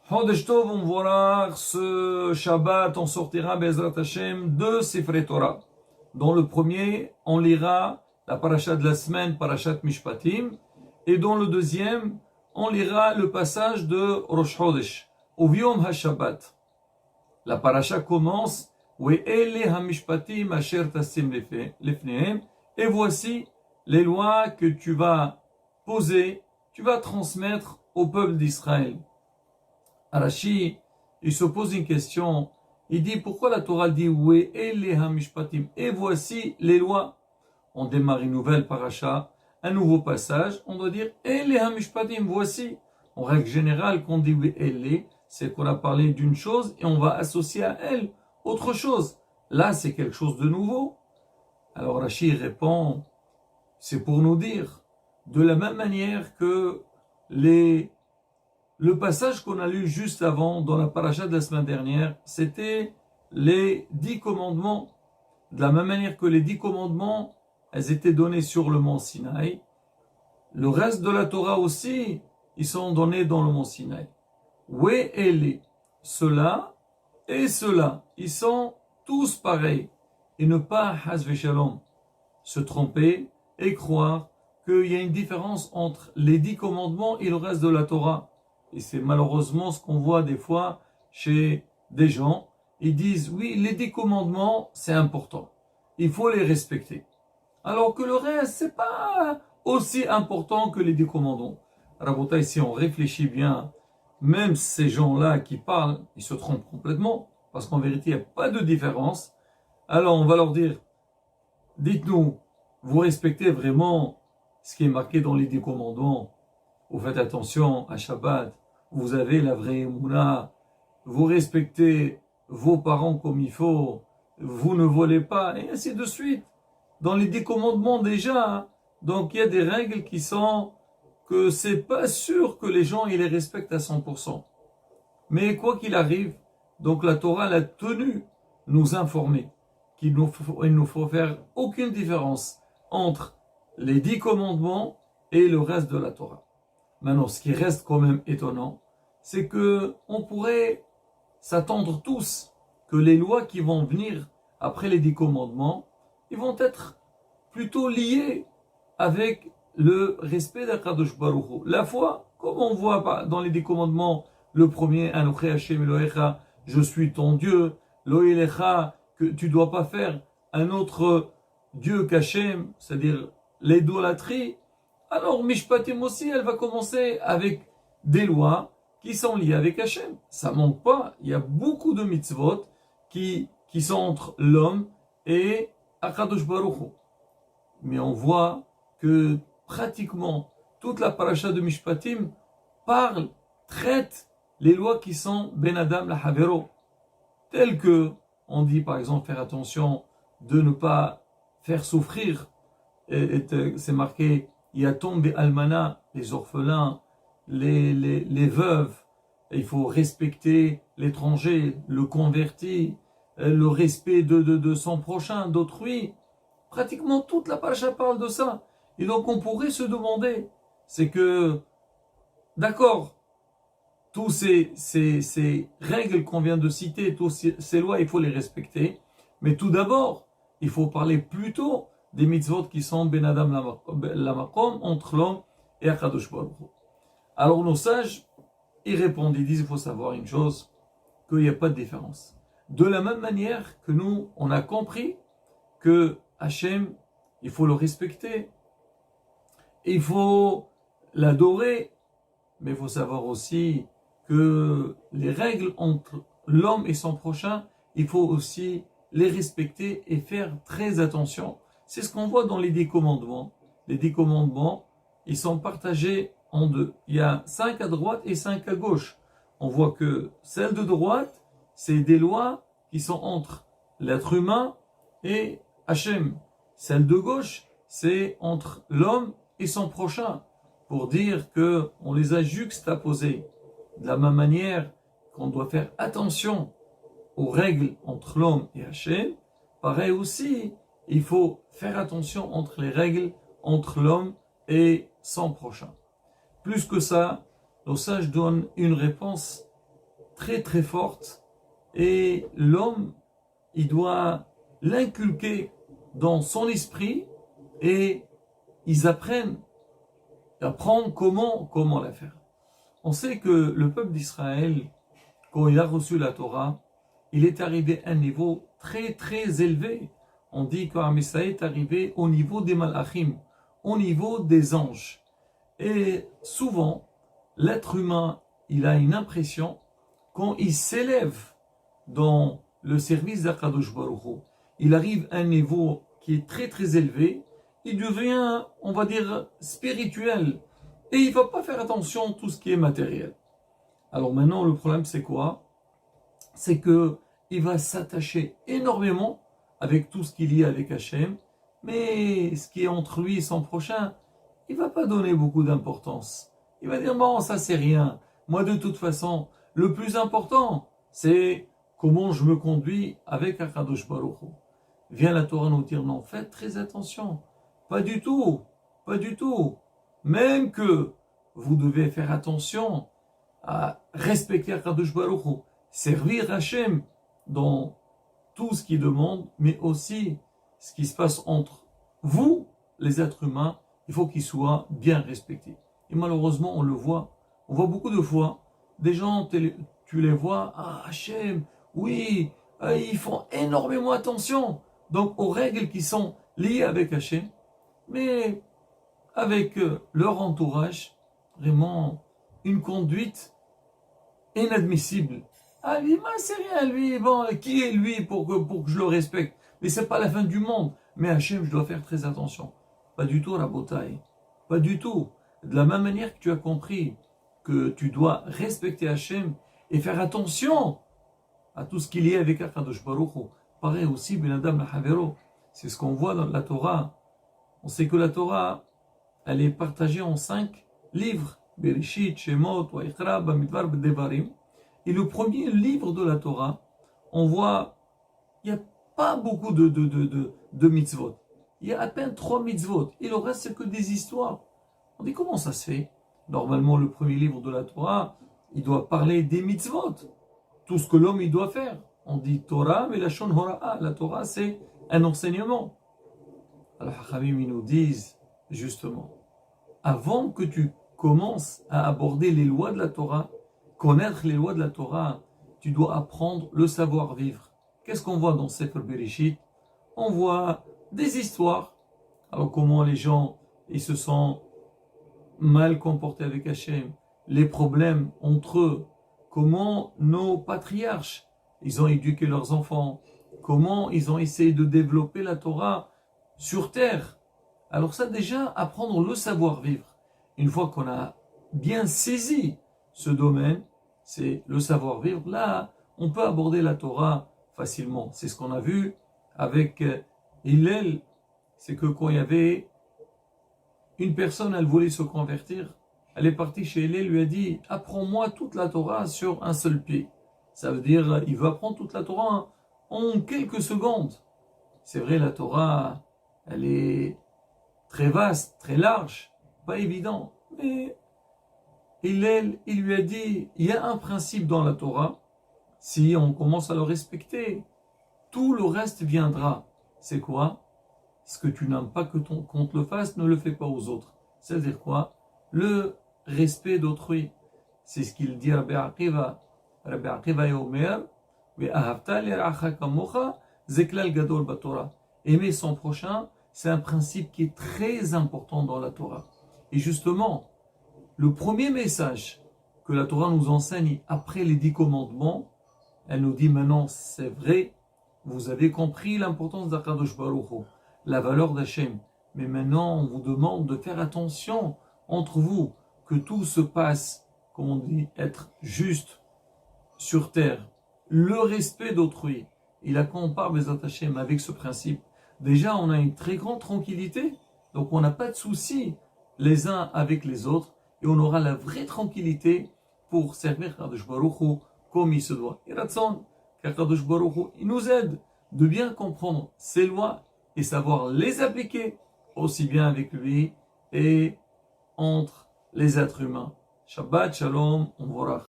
Chodesh Tov, on verra ce Shabbat, on sortira Bezrat Hashem de Sifrei Torah. Dans le premier, on lira la paracha de la semaine, parachat Mishpatim, et dans le deuxième, on lira le passage de Rosh Chodesh, au Yom HaShabbat. La paracha commence Ve'ele HaMishpatim asher tasim lefnehem, et voici les lois que tu vas poser, tu vas transmettre au peuple d'Israël. Rashi, il se pose une question. Il dit pourquoi la Torah dit Ve'ele HaMishpatim, et voici les lois. On démarre une nouvelle paracha, un nouveau passage. On doit dire Ele HaMishpatim, voici. En règle générale, quand on dit Ve'ele, c'est qu'on a parlé d'une chose et on va associer à elle autre chose. Là, c'est quelque chose de nouveau. Alors Rashi répond, c'est pour nous dire, de la même manière que le passage qu'on a lu juste avant, dans la paracha de la semaine dernière, c'était les 10 commandements. De la même manière que les 10 commandements, elles étaient données sur le mont Sinaï. Le reste de la Torah aussi, ils sont donnés dans le mont Sinaï. Ve'ele, cela et cela, ils sont tous pareils. Et ne pas, hasve shalom, se tromper et croire qu'il y a une différence entre les 10 commandements et le reste de la Torah. Et c'est malheureusement ce qu'on voit des fois chez des gens. Ils disent, oui, les 10 commandements, c'est important. Il faut les respecter. Alors que le reste, c'est pas aussi important que les 10 commandements. Rabota, si on réfléchit bien, même ces gens-là qui parlent, ils se trompent complètement. Parce qu'en vérité, il n'y a pas de différence. Alors, on va leur dire, dites-nous, vous respectez vraiment ce qui est marqué dans les 10 commandements. Vous faites attention à Shabbat. Vous avez la vraie Emouna. Vous respectez vos parents comme il faut. Vous ne volez pas. Et ainsi de suite. Dans les 10 commandements déjà. Donc il y a des règles qui sont que c'est pas sûr que les gens ils les respectent à 100%. Mais quoi qu'il arrive, donc la Torah a tenu nous informer qu'il ne faut faire aucune différence entre les 10 commandements et le reste de la Torah. Maintenant, ce qui reste quand même étonnant, c'est que on pourrait s'attendre tous que les lois qui vont venir après les 10 commandements, ils vont être plutôt liés avec le respect d'Akadosh Baruch Hu. La foi, comme on voit dans les 10 commandements, le premier, Anochi Hashem Elohecha, je suis ton Dieu, Lo Elecha, que tu dois pas faire un autre Dieu qu'Hashem, c'est-à-dire l'idolâtrie. Alors Mishpatim aussi, elle va commencer avec des lois qui sont liées avec Hachem. Ça manque pas. Il y a beaucoup de mitzvot qui sont entre l'homme et Akadosh Baruch Hu. Mais on voit que pratiquement toute la paracha de Mishpatim traite les lois qui sont Ben Adam la Havero. Telles que, on dit par exemple faire attention de ne pas faire souffrir, c'est marqué Yatom Be'almana, les orphelins, les veuves. Il faut respecter l'étranger, le converti, le respect de son prochain, d'autrui. Pratiquement toute la paracha parle de ça. Et donc on pourrait se demander, c'est que, d'accord, tous ces règles qu'on vient de citer, toutes ces lois, il faut les respecter. Mais tout d'abord, il faut parler plutôt des mitzvot qui sont Ben Adam la Makom, entre l'homme et Akadosh Baruch Hu. Alors nos sages, ils répondent, ils disent, il faut savoir une chose, qu'il n'y a pas de différence. De la même manière que nous, on a compris que Hachem, il faut le respecter, il faut l'adorer, mais il faut savoir aussi que les règles entre l'homme et son prochain, il faut aussi les respecter et faire très attention. C'est ce qu'on voit dans les 10 commandements. Les 10 commandements, ils sont partagés en deux. Il y a 5 à droite et 5 à gauche. On voit que celle de droite, c'est des lois qui sont entre l'être humain et Hachem. Celle de gauche, c'est entre l'homme et son prochain. Pour dire que on les a juxtaposés. De la même manière qu'on doit faire attention aux règles entre l'homme et Hachem, pareil aussi, il faut faire attention entre les règles entre l'homme et son prochain. Plus que ça, nos sages donnent une réponse très très forte et l'homme, il doit l'inculquer dans son esprit et ils apprennent comment la faire. On sait que le peuple d'Israël, quand il a reçu la Torah, il est arrivé à un niveau très très élevé. On dit qu'Amissa est arrivé au niveau des Malachim, au niveau des anges. Et souvent, l'être humain, il a une impression quand il s'élève dans le service d'Akadosh Baruch Hu, il arrive à un niveau qui est très très élevé, il devient, on va dire, spirituel. Et il ne va pas faire attention à tout ce qui est matériel. Alors maintenant, le problème c'est quoi? C'est que il va s'attacher énormément avec tout ce qu'il y a avec Hachem, mais ce qui est entre lui et son prochain, il va pas donner beaucoup d'importance. Il va dire, bon, ça c'est rien. Moi, de toute façon, le plus important, c'est comment je me conduis avec Akadosh Baruch Hu. Vient la Torah nous dire, non, faites très attention. Pas du tout, pas du tout. Même que vous devez faire attention à respecter Akadosh Baruch Hu, servir Hachem dans tout ce qu'il demande, mais aussi ce qui se passe entre vous, les êtres humains, il faut qu'il soit bien respecté. Et malheureusement, on le voit. On voit beaucoup de fois, des gens, tu les vois, ah Hachem, oui, ils font énormément attention donc aux règles qui sont liées avec Hachem, mais avec leur entourage, vraiment une conduite inadmissible. Ah lui, c'est rien, lui, bon, qui est lui pour que je le respecte? Mais c'est pas la fin du monde. Mais Hachem, je dois faire très attention. Pas du tout, Rabotai. Pas du tout. De la même manière que tu as compris que tu dois respecter Hachem et faire attention à tout ce qu'il y a avec Akadosh Baruch Hu. Pareil aussi, Ben Adam Lahavero. C'est ce qu'on voit dans la Torah. On sait que la Torah, elle est partagée en 5 livres. Bereshit, Shemot, Waikra, Bamidbar, Devarim. Et le premier livre de la Torah, on voit, il n'y a pas beaucoup de mitzvot. Il y a à peine 3 mitzvot. Et le reste, c'est que des histoires. On dit, comment ça se fait? Normalement, le premier livre de la Torah, il doit parler des mitzvot. Tout ce que l'homme, il doit faire. On dit Torah, mais la Shon Hora'a. La Torah, c'est un enseignement. Alors, Hachamim, ils nous disent, justement, avant que tu commences à aborder les lois de la Torah, connaître les lois de la Torah, tu dois apprendre le savoir-vivre. Qu'est-ce qu'on voit dans Sefer Bereshit? On voit des histoires. Alors comment les gens ils se sont mal comportés avec Hachem, les problèmes entre eux, comment nos patriarches ils ont éduqué leurs enfants, comment ils ont essayé de développer la Torah sur terre. Alors ça déjà, apprendre le savoir-vivre. Une fois qu'on a bien saisi ce domaine, c'est le savoir-vivre. Là, on peut aborder la Torah facilement. C'est ce qu'on a vu avec Hillel. C'est que quand il y avait une personne, elle voulait se convertir, elle est partie chez Hillel, lui a dit « Apprends-moi toute la Torah sur un seul pied ». Ça veut dire, il veut apprendre toute la Torah en quelques secondes. C'est vrai, la Torah, elle est très vaste, très large, pas évident. Mais il lui a dit, il y a un principe dans la Torah, si on commence à le respecter, tout le reste viendra. C'est quoi? Ce que tu n'aimes pas qu'on te le fasse, ne le fais pas aux autres. C'est-à-dire quoi? Le respect d'autrui. C'est ce qu'il dit Rabbi Akiva. Rabbi Akiva est Omer, aimer son prochain, c'est un principe qui est très important dans la Torah. Et justement, le premier message que la Torah nous enseigne après les 10 commandements, elle nous dit maintenant, c'est vrai, vous avez compris l'importance d'Akadosh Baruch Hu, la valeur d'Hachem. Mais maintenant, on vous demande de faire attention entre vous, que tout se passe, comme on dit, être juste sur terre. Le respect d'autrui. Et là, quand on parle des Hachem avec ce principe, déjà, on a une très grande tranquillité. Donc, on n'a pas de soucis les uns avec les autres. Et on aura la vraie tranquillité pour servir Kadosh Baruch Hu comme il se doit. Et Ratson, Kadosh Baruch Hu, il nous aide de bien comprendre ses lois et savoir les appliquer aussi bien avec lui et entre les êtres humains. Shabbat Shalom, on verra.